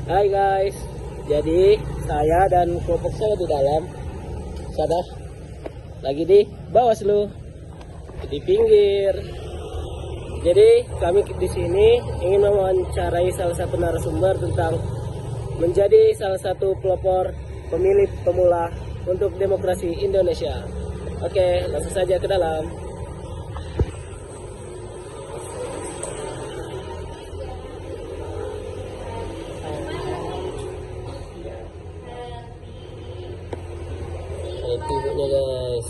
Hai guys, jadi saya dan kelompok saya di dalam sana lagi di Bawaslu di pinggir. Jadi kami di sini ingin mewawancarai salah satu narasumber tentang menjadi salah satu pelopor pemilih pemula untuk demokrasi Indonesia. Oke, langsung saja ke dalam. Itu ibunya guys.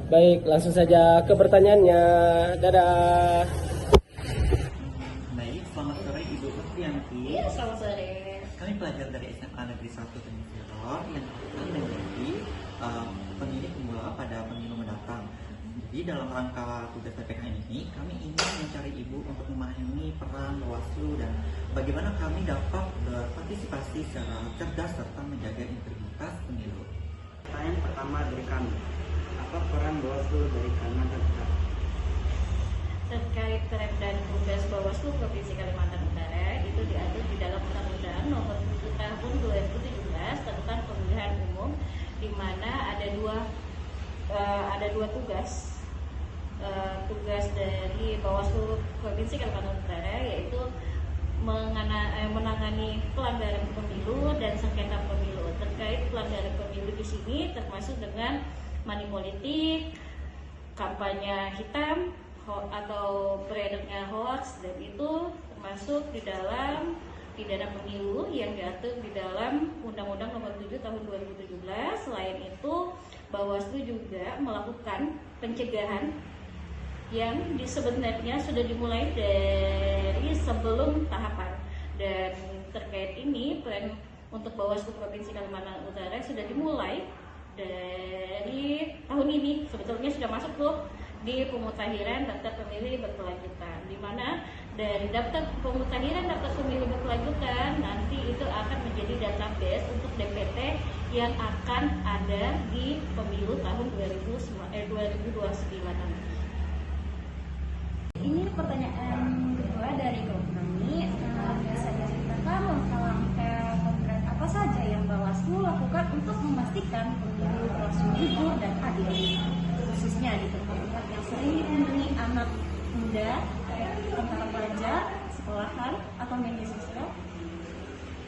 Baik, langsung saja ke pertanyaannya. Dadah. Baik, selamat sore Ibu Novianti. Iya, selamat sore. Kami pelajar dari SMA Negeri 1 Tenisiro yang akan menjadi pemilih pemula pada pemilu mendatang. Jadi dalam rangka tugas PPKN ini, kami ingin mencari Ibu untuk memahami peran Bawaslu dan bagaimana kami dapat berpartisipasi secara cerdas serta menjaga integritas pemilu. Pertanyaan pertama dari kami, apa peran Bawaslu dari Kalimantan Utara? Terkait peran dan tugas Bawaslu Provinsi Kalimantan Utara itu diatur di dalam Undang-Undang Nomor 7 Tahun 2017 tentang Pemilihan Umum, di mana ada dua tugas. Tugas dari Bawaslu Provinsi Kalimantan Utara yaitu menangani pelanggaran pemilu dan sengketa pemilu. Terkait pelanggaran pemilu di sini termasuk dengan money politik, kampanye hitam atau beredarnya hoax, dan itu termasuk di dalam pidana pemilu yang diatur di dalam Undang-Undang Nomor 7 Tahun 2017. Selain itu, Bawaslu juga melakukan pencegahan yang sebenarnya sudah dimulai dari sebelum tahapan. Dan terkait ini, peran untuk Bawaslu Provinsi Kalimantan Utara sudah dimulai dari tahun ini. Sebetulnya sudah masuk tuh di pemutahiran daftar pemilih berkelanjutan, di mana dari daftar pemutahiran daftar pemilih berkelanjutan nanti itu akan menjadi database untuk DPT yang akan ada di pemilu tahun 2029 nanti. Ini pertanyaan kedua dari kami. Bisa diceritakan langkah-langkah konkret apa saja yang Bawaslu lakukan untuk memastikan pemilu berlangsung jujur dan adil, khususnya di tempat-tempat yang sering dikunjungi anak muda, antara pelajar, sekolahan, atau media sosial?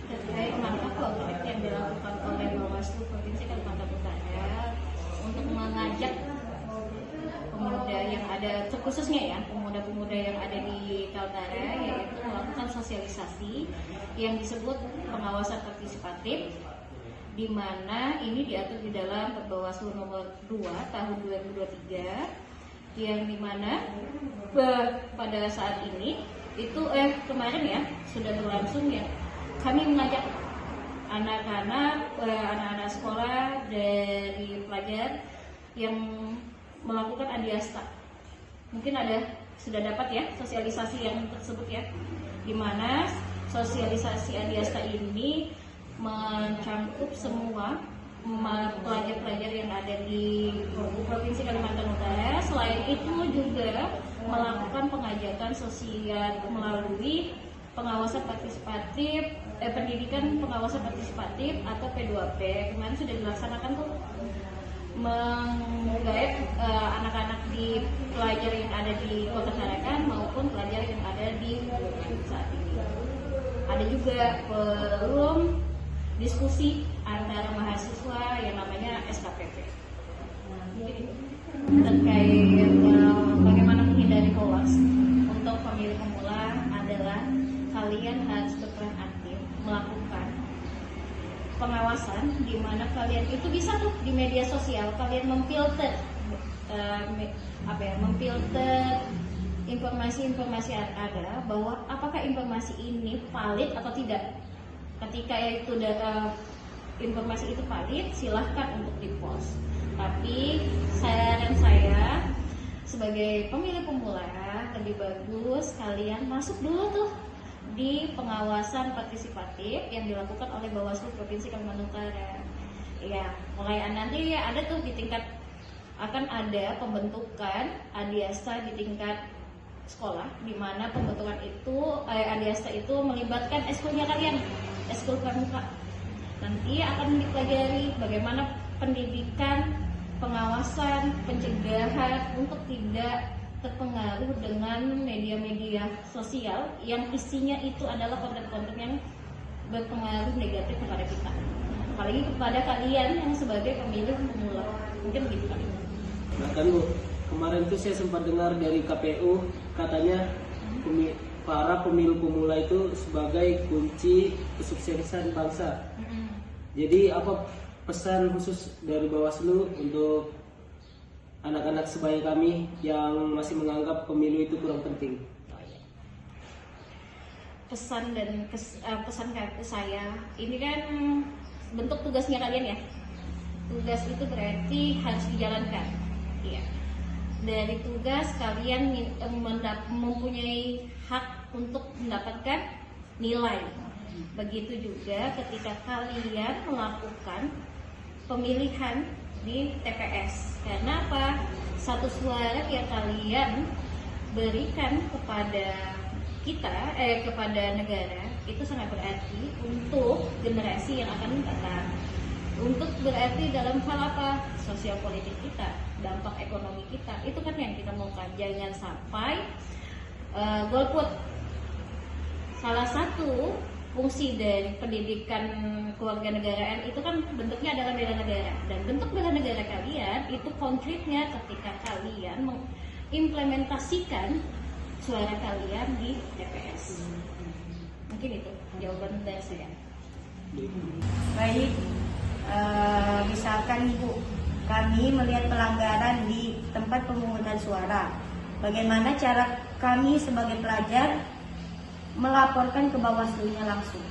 Terkait langkah konkret yang dilakukan oleh Bawaslu Provinsi Kalimantan Utara untuk mengajak pemuda yang ada, terkhususnya ya pemuda-pemuda yang ada di Kaltara, yaitu melakukan sosialisasi yang disebut pengawasan partisipatif, di mana ini diatur di dalam Bawaslu Nomor 2 Tahun 2023, yang dimana pada saat ini itu kemarin ya sudah berlangsung ya. Kami mengajak anak-anak sekolah dari pelajar yang melakukan adiasta. Mungkin sudah dapat ya sosialisasi yang tersebut ya, di mana sosialisasi adiasta ini mencakup semua pelajar-pelajar yang ada di Provinsi Kalimantan Utara. Selain itu juga melakukan pengajakan sosial melalui pengawasan partisipatif, pendidikan pengawasan partisipatif atau P2P. Kemarin sudah dilaksanakan tuh, menggait anak-anak di pelajar yang ada di Kota Tarakan maupun pelajar yang ada di saat ini. Ada juga forum diskusi antara mahasiswa yang namanya SKPP. Terkait bagaimana menghindari hoax untuk pemilih pemula adalah kalian harus berperan aktif melakukan pengawasan, di mana kalian itu bisa tuh di media sosial kalian memfilter memfilter informasi-informasi yang ada, bahwa apakah informasi ini valid atau tidak. Ketika itu informasi itu valid, silahkan untuk dipost. Tapi saran saya sebagai pemilih pemula, lebih bagus kalian masuk dulu tuh di pengawasan partisipatif yang dilakukan oleh Bawaslu Provinsi Kalimantan Utara. Ya, mulai nanti ya ada tuh di tingkat akan ada pembentukan adiasta di tingkat sekolah, di mana pembentukan itu adiasta itu melibatkan eskulnya kalian, eskul pramuka. Nanti akan dipelajari bagaimana pendidikan, pengawasan, pencegahan untuk tidak terpengaruh dengan media-media sosial yang isinya itu adalah konten-konten yang berpengaruh negatif kepada kita, apalagi kepada kalian yang sebagai pemilih pemula. Mungkin begitu kan. Bahkan Bu, kemarin tuh saya sempat dengar dari KPU katanya para pemilih pemula itu sebagai kunci kesuksesan bangsa. Jadi apa pesan khusus dari Bawaslu untuk anak-anak sebaya kami yang masih menganggap pemilu itu kurang penting? Pesan ke saya, ini kan bentuk tugasnya kalian ya. Tugas itu berarti harus dijalankan. Iya. Dari tugas kalian mempunyai hak untuk mendapatkan nilai. Begitu juga ketika kalian melakukan pemilihan di TPS. Karena apa? Satu suara yang kalian berikan kepada kita, kepada negara itu sangat berarti untuk generasi yang akan datang. Untuk berarti dalam hal apa? Sosial politik kita, dampak ekonomi kita, itu kan yang kita maukan. Jangan sampai golput. Salah satu fungsi dari pendidikan kewarganegaraan itu kan bentuknya adalah bela negara, dan bentuk bela negara kalian itu konkretnya ketika kalian mengimplementasikan suara kalian di TPS. Mungkin itu jawaban dari saya. Baik, misalkan Ibu, kami melihat pelanggaran di tempat pemungutan suara. Bagaimana cara kami sebagai pelajar melaporkan ke Bawaslu-nya langsung?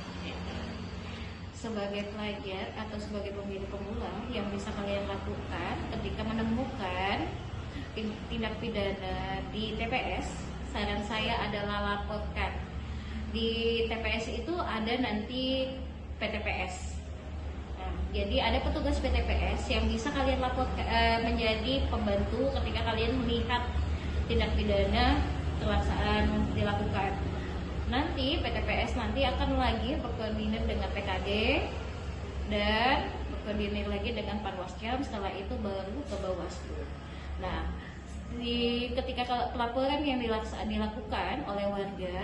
Sebagai pelajar atau sebagai pemilih pemula, yang bisa kalian lakukan ketika menemukan tindak pidana di TPS, saran saya adalah laporkan. Di TPS itu ada nanti PTPS. Nah, jadi ada petugas PTPS yang bisa kalian laporkan, menjadi pembantu ketika kalian melihat tindak pidana dilakukan. Nanti PTPS nanti akan lagi berkoordinir dengan PKD dan berkoordinir lagi dengan Panwascam. Setelah itu baru ke Bawaslu. Nah, ketika pelaporan yang dilakukan oleh warga,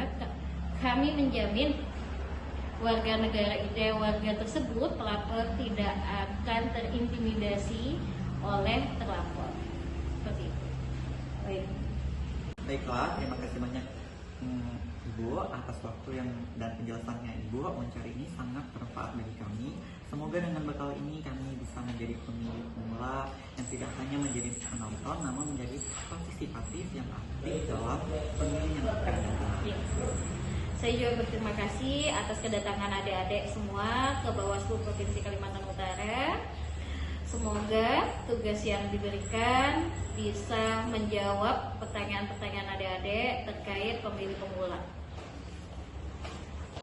kami menjamin warga tersebut, pelapor, tidak akan terintimidasi oleh terlapor. Seperti itu. Baiklah, terima kasih banyak Ibu atas waktu dan penjelasannya Ibu. Wawancara ini sangat bermanfaat bagi kami. Semoga dengan bekal ini kami bisa menjadi pemilih pemula yang tidak hanya menjadi penonton, namun menjadi partisipatif yang aktif dalam pemilu yang akan datang. Ya. Saya juga berterima kasih atas kedatangan adik-adik semua ke Bawaslu Provinsi Kalimantan Utara. Semoga tugas yang diberikan bisa menjawab pertanyaan-pertanyaan adik-adik terkait pemilih pemula.